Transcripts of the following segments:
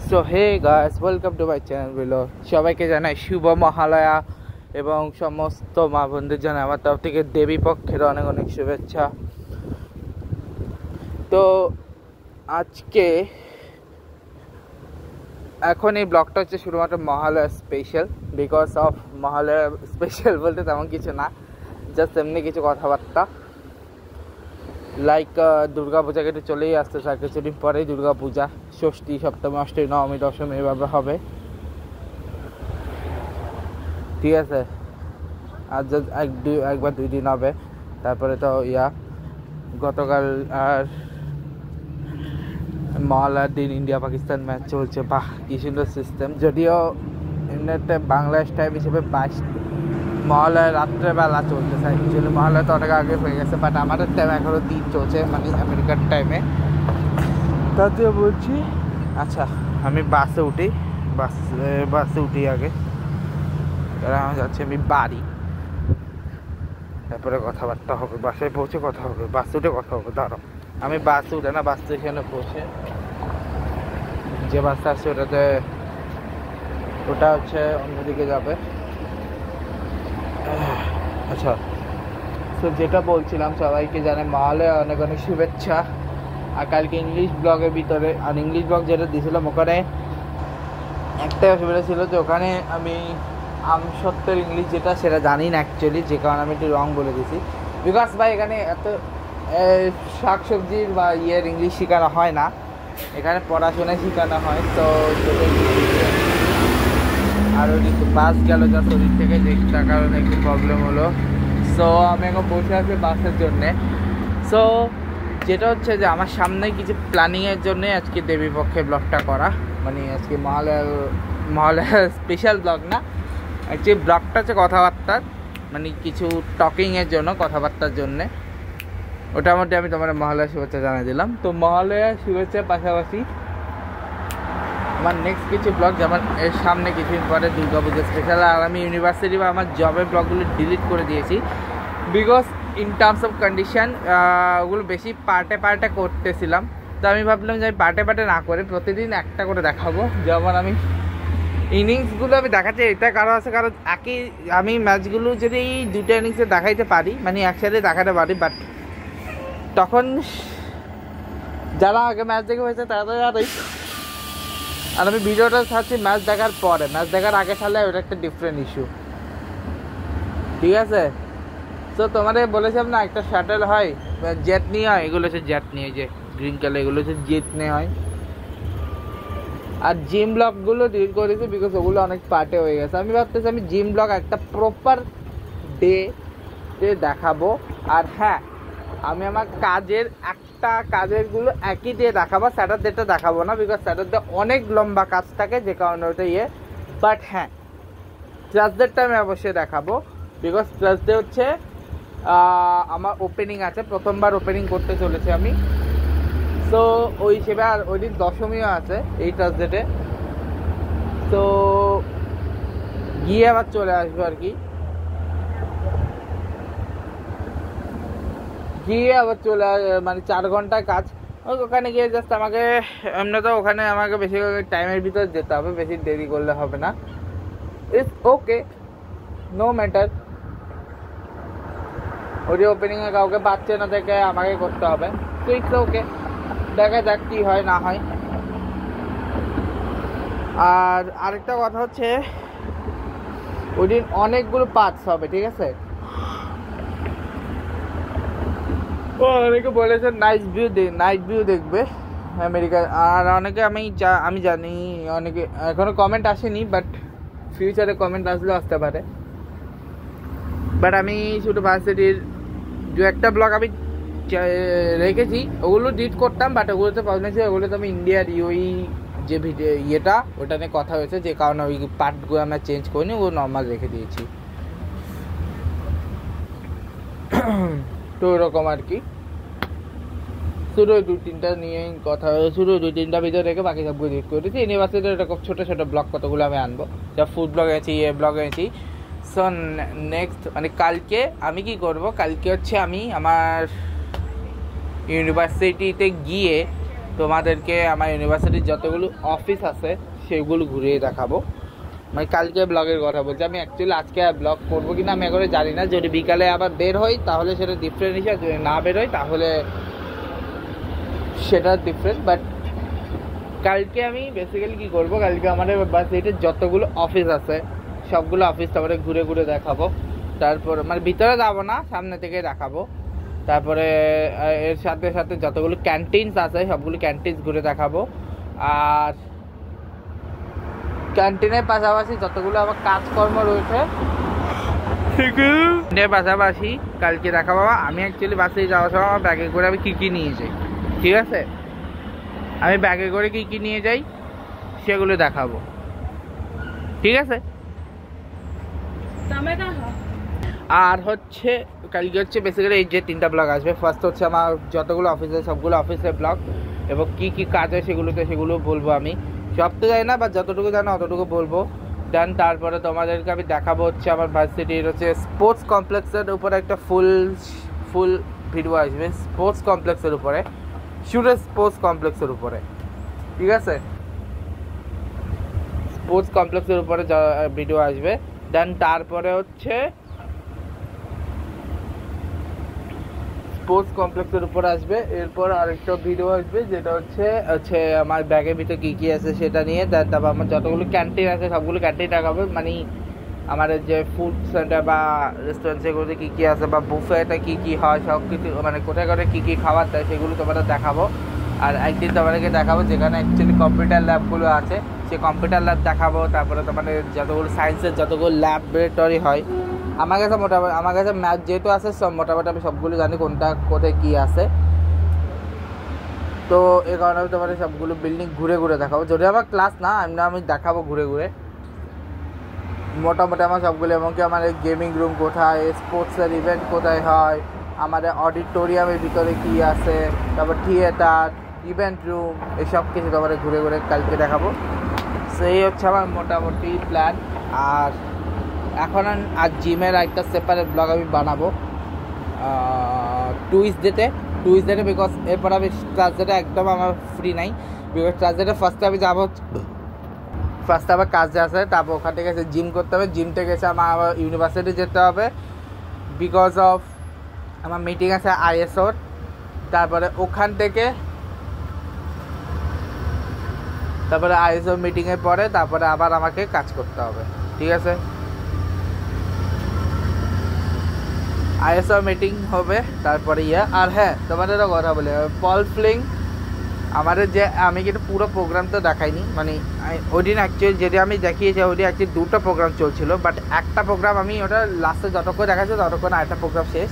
So hey guys, welcome to my channel below. সবাইকে জানাই শুভ মহালয়া এবং সমস্ত মা বোনদের জানাই আমার তরফ থেকে দেবী পক্ষের অনেক অনেক শুভেচ্ছা। তো আজকে এখন এই ব্লগটা হচ্ছে শুধুমাত্র Mahalaya special. Because of Mahalaya special বলতে তেমন কিছু না, জাস্ট এমনি কিছু কথাবার্তা। লাইক দুর্গা পূজা কেটে চলেই আসতেছে, আর কিছুদিন পরেই দুর্গা পূজা, ষষ্ঠী, সপ্তমী, অষ্টমী, নবমী, দশমী এভাবে হবে, ঠিক আছে। আর একবার 2 দিন হবে, তারপরে তো গতকাল আর মহালয়ার দিন ইন্ডিয়া পাকিস্তান ম্যাচ চলছে। বাহ, কি সুন্দর সিস্টেম। যদিও এমনিতে বাংলাদেশ টাইম হিসেবে মহালয়া রাত্রেবেলা চলতেছে, অ্যাকচুয়ালি মহালয়া তো অনেক আগে হয়ে গেছে, বাট আমাদের টাইম এখনও দিন চলছে, মানে আমেরিকার টাইমে। তাতে বলছি আচ্ছা আমি বাসে উঠি আগে, কারণ যাচ্ছি আমি বাড়ি, তারপরে কথাবার্তা হবে, বাসায় পৌঁছে কথা হবে, বাসে উঠে কথা হবে। দাঁড়াও, আমি বাসে উঠে না, বাস স্টেশনে পৌঁছে যে বাসটা আছে ওটা হচ্ছে অন্যদিকে যাবে। আচ্ছা, তো যেটা বলছিলাম, সবাইকে জানে মহালয়া অনেক অনেক শুভেচ্ছা। আর কালকে ইংলিশ ব্লগের ভিতরে, আর ইংলিশ ব্লগ যেটা দিয়েছিলাম ওখানে একটাই অসুবিধা ছিল যে ওখানে আমি আমসত্ত্বের ইংলিশ যেটা সেটা জানি না অ্যাকচুয়ালি, যে কারণে আমি একটু রং বলে দিয়েছি। বিকজ ভাই এখানে এত শাকসবজির বা ইংলিশ শেখানো হয় না, এখানে পড়াশোনায় শেখানো হয়। তো আর ওই একটু বাস গেল যা শরীর থেকে, যেটার কারণে একটু প্রবলেম হলো। সো আমি এখন বসে আছি বাসের জন্যে। সো যেটা হচ্ছে যে আমার সামনে কিছু প্ল্যানিংয়ের জন্যে আজকে দেবীপক্ষে ব্লগটা করা, মানে আজকে মহালয়া স্পেশাল ব্লগ না, অ্যাকচুয়ালি ব্লগটা হচ্ছে কথাবার্তার, মানে কিছু টকিংয়ের জন্য, কথাবার্তার জন্যে। ওটার মধ্যে আমি তোমার মহালয়া শুভেচ্ছা জানিয়ে দিলাম। তো মহালয়া শুভেচ্ছার পাশাপাশি আমার নেক্সট কিছু ব্লগ, যেমন এর সামনে কিছুদিন পরে দুর্গা পুজো স্পেশাল। আর আমি ইউনিভার্সিটি বা আমার জবের ব্লগগুলো ডিলিট করে দিয়েছি, because in terms of condition ওগুলো বেশি পার্টে করতেছিলাম। তো আমি ভাবলাম যে আমি পার্টে না করে প্রতিদিন একটা করে দেখাবো। যেমন আমি ইনিংসগুলো আমি দেখাচ্ছি, এটা কারণ আছে, কারণ আমি ম্যাচগুলো যদি এই 2টা ইনিংসে দেখাইতে পারি, মানে একসাথে দেখাতে পারি, বাট তখন যারা আগে ম্যাচ দেখে হয়েছে তারা তো জানেই। আর আমি ভিডিওটা ছাড়ছি ম্যাচ দেখার পরে, ম্যাচ দেখার আগে ছাড়লে ওটা একটা ডিফারেন্ট ইস্যু, ঠিক আছে। তো তোমাদের বলেছিলাম না একটা শাটেল হয়, জেট নিয়ে হয়, এগুলো হচ্ছে জেট নিয়ে, যে গ্রিন কালার এগুলো হচ্ছে জেট নিয়ে হয়। আর জিম ব্লগগুলো ডিলিট করে দিয়েছি, বিকজ ওগুলো অনেক পার্টে হয়ে গেছে। আমি ভাবতেছি আমি জিম ব্লগ একটা প্রপার ডে দেখাবো। আর হ্যাঁ, আমি আমার কাজেরগুলো একই দিয়ে দেখাবো, স্যাটারডেটা দেখাবো না, বিকজ স্যাটারডে অনেক লম্বা কাজ থাকে, যে কারণে ওটা বাট হ্যাঁ, থার্সডেটা আমি অবশ্যই দেখাবো, বিকজ থার্সডে হচ্ছে আমার ওপেনিং আছে, প্রথমবার ওপেনিং করতে চলেছি আমি। তো ওই হিসেবে, আর ওই দিন দশমীও আছে এই থার্সডেতে। তো গিয়ে আবার চলে আসবো আর কি, মানে 4 ঘন্টার কাজ। ওখানে গিয়ে জাস্ট আমাকে এমনি তো ওখানে আমাকে বেশি টাইমের ভিতর যেতে হবে, বেশি দেরি করলে হবে না। It's okay, no matter. ওই ওপেনিংয়ে কাউকে পাচ্ছে না দেখে আমাকে করতে হবে, তো ইটস ওকে, দেখা যাক কী হয় না হয়। আর আরেকটা কথা হচ্ছে, ওই দিন অনেকগুলো পার্টস হবে, ঠিক আছে। অনেকে বলেছে নাইট ভিউ দেখবে আমেরিকার, আর অনেকে আমি জানি, অনেকে এখনো কমেন্ট আসেনি, বাট ফিউচারে কমেন্ট আসলেও আসতে পারে। বাট আমি শুধু ভার্সিটির 2-একটা ব্লগ আমি রেখেছি, ওগুলো ডিলিট করতাম, বাট ওগুলোতে প্রবলেম ছিল, ওগুলোতে আমি ইন্ডিয়ার যে ওটা নিয়ে কথা হয়েছে, যে কারণে ওই পার্টগুলো আমরা চেঞ্জ করিনি, ওগুলো নর্মাল রেখে দিয়েছি। তো ওরকম আর কি, শুধু ওই 2-3টা নিয়েই কথা, শুধু 2-3টা ভিডিও রেখে বাকি সবগুলো ডিলিট করে দিয়েছি। ইউনিভার্সিটির এরকম ছোটো ব্লগ কতগুলো আমি আনবো, যা ফুড ব্লগ এনেছি, ব্লগ এনেছি। সো নেক্সট মানে কালকে আমি কি করব, কালকে হচ্ছে আমি আমার ইউনিভার্সিটিতে গিয়ে তোমাদেরকে আমার ইউনিভার্সিটির যতগুলো অফিস আছে সেগুলো ঘুরিয়ে দেখাবো। মানে কালকে ব্লগের কথা বলছি, আমি অ্যাকচুয়ালি আজকে ব্লগ করবো কিনা আমি এখন জানি না। যদি বিকালে আবার বের হই তাহলে সেটা ডিফারেন্ট হিসাবে, যদি না বের হই তাহলে সেটা ডিফারেন্ট। বাট কালকে আমি বেসিক্যালি কী করবো, কালকে আমাদের ভার্সিটির যতগুলো অফিস আছে সবগুলো অফিস তারপরে ঘুরে ঘুরে দেখাবো। তারপর মানে ভিতরে যাবো না, সামনে থেকে দেখাবো। তারপরে এর সাথে সাথে যতগুলো ক্যান্টিনস আছে সবগুলো ক্যান্টিনস ঘুরে দেখাবো। আর ক্যান্টিনের পাশাপাশি যতগুলো আমার কাজকর্ম রয়েছে সেগুলোর পাশাপাশি কালকে দেখাবো। আমি অ্যাকচুয়ালি বাসে যাওয়ার সময় আমার ব্যাগে করে আমি কী কী নিয়ে যাই, ঠিক আছে, আমি ব্যাগে করে কী কী নিয়ে যাই সেগুলো দেখাবো, ঠিক আছে। আর হচ্ছে কালকে হচ্ছে বেসিক্যালি এই যে 3টা ব্লগ আসবে। ফার্স্ট হচ্ছে আমার যতগুলো অফিস আছে সবগুলো অফিসের ব্লগ, এবং কী কী কাজ হয় সেগুলো বলবো। আমি সব তো জানি না, বা যতটুকু জানো অতটুকু বলবো। দেন তারপরে তোমাদেরকে আমি দেখাবো হচ্ছে আমার ভার্সিটির হচ্ছে স্পোর্টস কমপ্লেক্সের উপরে একটা ফুল ভিডিও আসবে, স্পোর্টস কমপ্লেক্সের উপরে, স্টুডেন্ট স্পোর্টস কমপ্লেক্সের উপরে, ঠিক আছে, স্পোর্টস কমপ্লেক্সের উপরে ভিডিও আসবে। দেন তারপরে হচ্ছে স্পোর্টস কমপ্লেক্সের উপর আসবে, এরপর আরেকটা ভিডিও আসবে যেটা হচ্ছে আমার ব্যাগের ভিতরে কী কী আছে সেটা নিয়ে। তারপর আমার যতগুলো ক্যান্টিন আছে সবগুলো ক্যান্টিন দেখাবো, মানে আমাদের যে ফুড সেন্টার বা রেস্টুরেন্ট সেগুলোতে কী কী আছে বা বুফেতে কী কী হয় সব কিছু, মানে কোথায় কোথায় কী কী খাবার দেয় সেগুলো তোমাদের দেখাবো। আর একদিন তোমাদেরকে দেখাবো যেখানে অ্যাকচুয়ালি কম্পিউটার ল্যাবগুলো আছে, সে কম্পিউটার ল্যাব দেখাবো। তারপরে তোমাদের যতগুলো সায়েন্সের যতগুলো ল্যাবরেটরি হয়, আমার কাছে ম্যাথ যেহেতু আছে সব মোটামুটি আমি সবগুলো জানি কোনটা কোথায় কী আছে। তো এই কারণে আমি তোমাদের সবগুলো বিল্ডিং ঘুরে ঘুরে দেখাবো। যদি আমার ক্লাস না আমি দেখাবো ঘুরে ঘুরে মোটামুটি আমার সবগুলো। এমনকি আমাদের গেমিং রুম কোথায়, স্পোর্টসের ইভেন্ট কোথায় হয়, আমাদের অডিটোরিয়ামের ভিতরে কী আছে, তারপর থিয়েটার, ইভেন্ট রুম, এসব কিছু তোমাদের ঘুরে ঘুরে কালকে দেখাবো। সেই হচ্ছে আমার মোটামুটি প্ল্যান। আর এখন আর জিমের একটা সেপারেট ব্লগ আমি বানাবো টুইসডেতে, বিকজ এরপর আমি ট্রাসডেতে একদম আমার ফ্রি নাই। বিকজ ট্রাসডেতে ফার্স্টে আমি যাবো, ফার্স্টে আবার কাজে আসে, তারপর ওখান থেকে এসে জিম করতে হবে, জিম থেকে এসে আমার আবার ইউনিভার্সিটি যেতে হবে বিকজ অফ আমার মিটিং আছে আইএসওর। তারপরে ওখান থেকে আইএসও মিটিংয়ের পরে তারপরে আবার আমাকে কাজ করতে হবে, ঠিক আছে। আইএসও মিটিং হবে তারপরে আর হ্যাঁ তোমাদেরও কথা বলে পল ফ্লিং আমাদের যে আমি কিন্তু পুরো প্রোগ্রাম তো দেখাইনি, মানে ওই দিন অ্যাকচুয়ালি যেটা আমি দেখিয়েছি ওই দিন অ্যাকচুয়ালি 2টা প্রোগ্রাম চলছিল, বাট একটা প্রোগ্রাম আমি ওটা লাস্টে যতক্ষণ দেখাচ্ছি ততক্ষণ আরেকটা প্রোগ্রাম শেষ।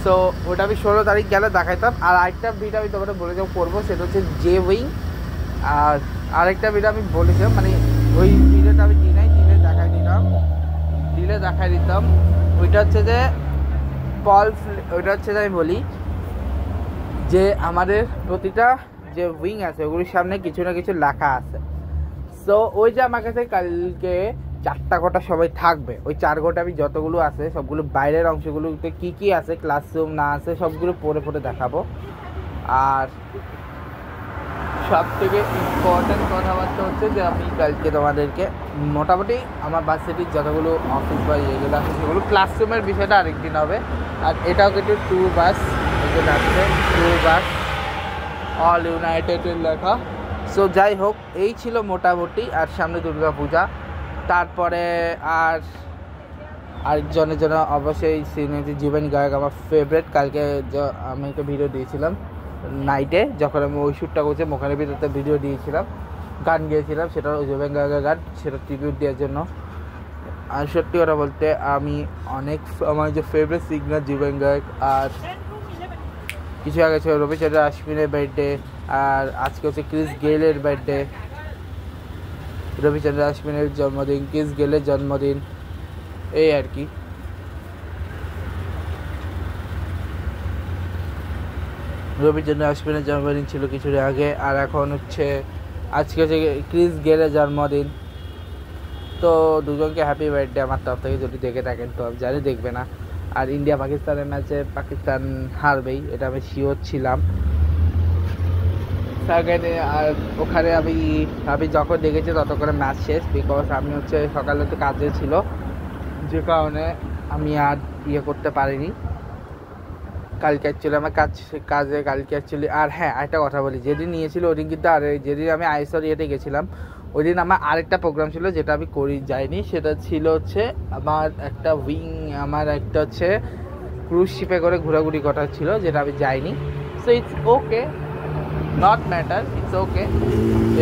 সো ওটা আমি 16 তারিখ গেলে দেখাইতাম। আর আরেকটা ভিডিও আমি তোমাদের বলে যাবো করবো, সেটা হচ্ছে জে উইং। আর আরেকটা ভিডিও আমি বলেছিলাম, মানে ওই ভিডিওটা আমি দিলে দেখাই দিতাম। ওইটা হচ্ছে যে ওইটা হচ্ছে যে আমি বলি যে আমাদের প্রতিটা যে উইং আছে ওগুলির সামনে কিছু না কিছু লেখা আছে। সো ওই যে আমার কাছে কালকে 4টা ঘন্টা সবাই থাকবে, ওই 4 ঘন্টা আমি যতগুলো আছে সবগুলো বাইরের অংশগুলোতে কী কী আছে, ক্লাসরুম না আছে সবগুলো পড়ে দেখাবো। আর সব থেকে ইম্পর্ট্যান্ট কথাবার্তা হচ্ছে যে আমি কালকে তোমাদেরকে মোটামুটি আমার ভার্সিটির যতগুলো অফিস বা ইয়েগুলো আছে সেগুলো, ক্লাসরুমের বিষয়টা আরেকদিন হবে। আর এটাও কিন্তু ট্যুর বাস, এগুলো আছে ট্যুর বাস অল ইউনাইটেডের লেখা। সো যাই হোক এই ছিল মোটামুটি। আর সামনে দুর্গাপূজা, তারপরে আর আরেকজনের জন্য অবশ্যই সিনেমাটি জুবেন গার্গ আমার ফেভারিট। কালকে আমি একটা ভিডিও দিয়েছিলাম নাইটে, যখন আমি ওই শ্যুটটা করছি মোখানের ভিতরে ভিডিও দিয়েছিলাম, গান গিয়েছিলাম, সেটা জুবেন গার্গের গান, সেটা ট্রিবিউট দেওয়ার জন্য। আর সত্যি কথা বলতে আমি আমার যে ফেভারিট সিঙ্গার জুবেন গার্গ। আর কিছু আগে ছিল রবিচন্দ্র আশ্বিনের বার্থডে, আর আজকে হচ্ছে ক্রিস গেলের বার্থডে। রবিচন্দ্র আশ্বিনের জন্মদিন, ক্রিস গেলের জন্মদিন, এই আর কি। রবিচন্দ্র আশ্বিনের জন্মদিন ছিল কিছুদিন আগে, আর এখন হচ্ছে আজকে হচ্ছে ক্রিস গেলের জন্মদিন। তো দুজনকে হ্যাপি বার্থডে আমার তরফ থেকে, যদি দেখে থাকেন তো আমি জানি দেখবে না। আর ইন্ডিয়া পাকিস্তানের ম্যাচে পাকিস্তান হারবেই, এটা আমি শিওর ছিলাম। সেকেন্ডে আর ওখানে আমি যখন দেখেছি ততক্ষণে ম্যাচ শেষ, বিকজ আমি হচ্ছে সকালে তো কাজে ছিল, যে কারণে আমি আর ইয়ে করতে পারিনি। কালকে অ্যাকচুয়ালি আমার কাজে কালকে অ্যাকচুয়ালি। আর হ্যাঁ, একটা কথা বলি, যেদিন নিয়েছিল ওই দিন কিন্তু, আর যেদিন আমি আইএসআর ইয়েতে গেছিলাম ওই দিন আমার আরেকটা প্রোগ্রাম ছিল যেটা আমি যাইনি। সেটা ছিল হচ্ছে আমার একটা হচ্ছে ক্রুজ শিপে করে ঘোরাঘুরি কথা ছিল, যেটা আমি যাইনি। So it's okay, not matter, it's okay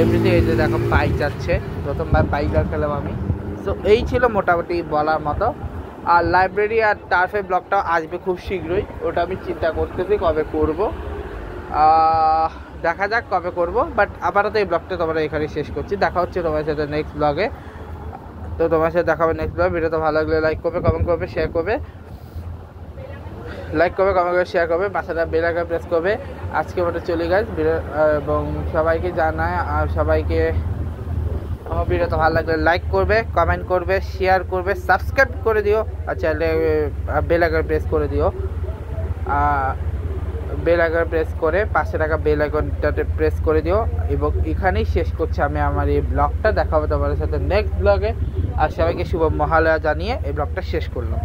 এমনিতে। এই যে দেখো বাইক যাচ্ছে, প্রথমবার বাইক খেলাম আমি। সো এই ছিল মোটামুটি বলার মতো। আর লাইব্রেরি আর টার্ফের ব্লগটা আসবে খুব শীঘ্রই, ওটা আমি চিন্তা করতেছি কবে করব, দেখা যাক কবে করব। বাট আপাতত এই ব্লগটা তোমরা এখানে শেষ করছি, দেখা হচ্ছে তোমার সাথে নেক্সট ব্লগে। তো তোমার সাথে দেখা হবে নেক্সট ব্লগে। ভিডিওটা ভালো লাগলে লাইক করবে, কমেন্ট করবে, শেয়ার করবে, শেয়ার করবে, পাশাটা বেল আইকন প্রেস করবে। আজকে মতো চলে গেছে এবং সবাইকে জানায়, আর সবাইকে আমার ভিডিওটা ভালো লাগলে লাইক করবে, কমেন্ট করবে, শেয়ার করবে, সাবস্ক্রাইব করে দিও, আর চাইলে বেল আইকন প্রেস করে দিও। বেল আইকন প্রেস করে পাশে থাকা বেল আইকনটাতে প্রেস করে দিও। এবং এখানেই শেষ করছি আমি আমার এই ব্লগটা। দেখা হবে তোমাদের সাথে নেক্সট ব্লগে। আর সবাইকে শুভ মহালয়া জানিয়ে এই ব্লগটা শেষ করলাম।